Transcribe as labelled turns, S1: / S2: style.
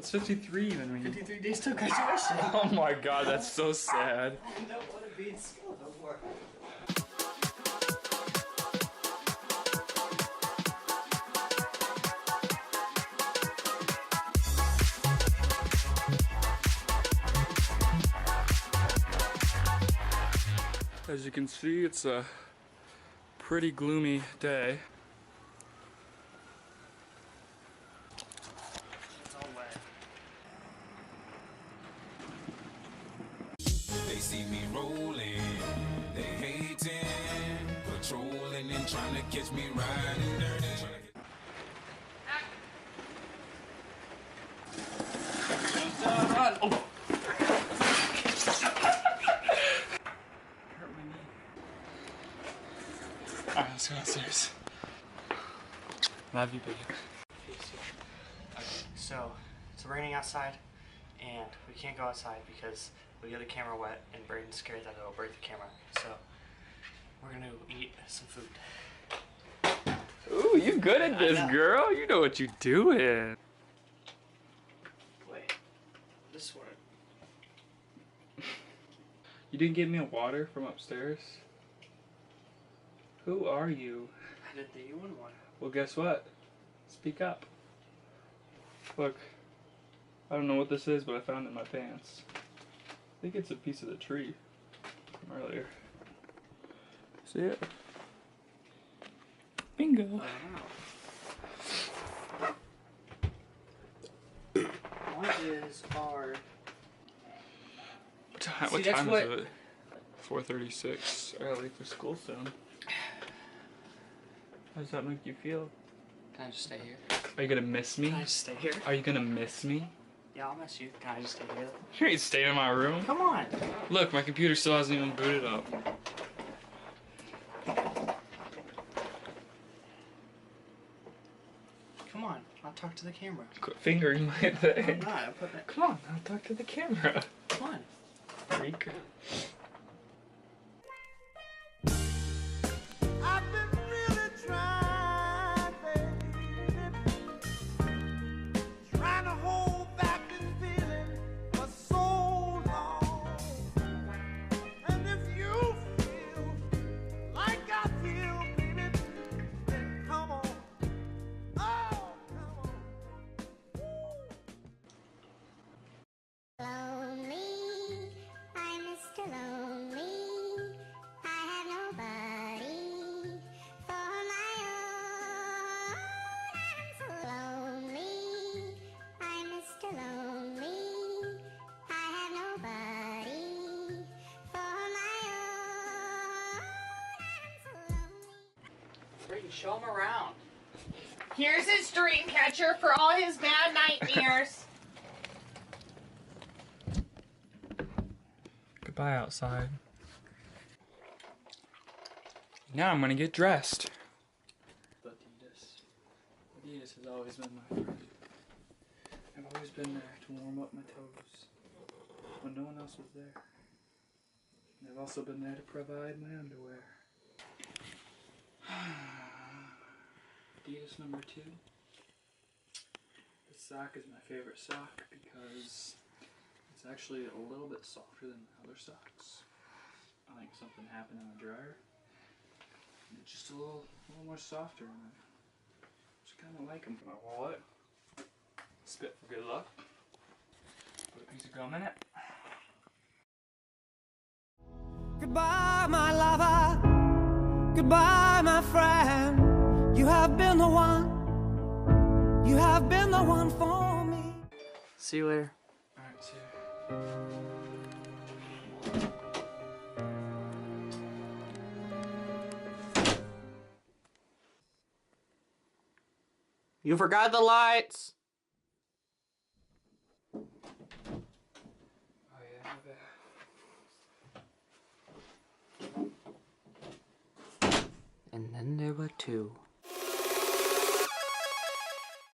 S1: What's 53 even mean?
S2: 53 days till graduation.
S1: Oh my god, that's so sad.
S2: I don't want to be in school no more.
S1: As you can see, it's a pretty gloomy day.
S2: It's all wet.
S3: They see me rolling, they hating, patrolling and trying to catch me riding dirty.
S1: Run! Oh. Alright, let's go downstairs. Love you, baby.
S2: So, it's raining outside, and we can't go outside because we get the camera wet, and Braydon's scared that it'll break the camera. So, we're gonna eat some food.
S1: Ooh, you good at this, girl. You know what you're doing.
S2: Wait, this one.
S1: You didn't get me a water from upstairs? Who are you?
S2: I didn't think you wanted one.
S1: Well, guess what? Speak up. Look, I don't know what this is, but I found it in my pants. I think it's a piece of the tree from earlier. See it? Bingo.
S2: What is our...
S1: What time is it? 4:36. I gotta leave for school soon. How does that make you feel?
S2: Can I just stay here?
S1: Are you gonna miss me?
S2: Can I just stay here?
S1: Are you gonna miss me?
S2: Yeah, I'll miss you. Can I just stay here?
S1: You ain't staying in my room.
S2: Come on!
S1: Look, my computer still hasn't even booted up.
S2: Come on, I'll talk to the camera.
S1: Quit fingering my thing.
S2: I'm not, I'm putting it...
S1: Come on, I'll talk to the camera.
S2: Come on.
S1: Freak.
S2: Show him around.
S4: Here's his dream catcher for all his bad nightmares.
S1: Goodbye outside. Now I'm gonna get dressed. Adidas has always been my friend. I've always been there to warm up my toes when no one else was there. And I've also been there to provide my underwear. Adidas number 2. This sock is my favorite sock because it's actually a little bit softer than the other socks. I think something happened in the dryer. And it's just a little more softer, and I just kind of like them. For my wallet, spit for good luck. Put a piece of gum in it.
S5: Goodbye, my lover. Goodbye, my friend. You have been the one. You have been the one for me.
S2: See you later.
S1: Alright, see you.
S2: You forgot the lights.
S1: Oh yeah,
S2: And then there were 2.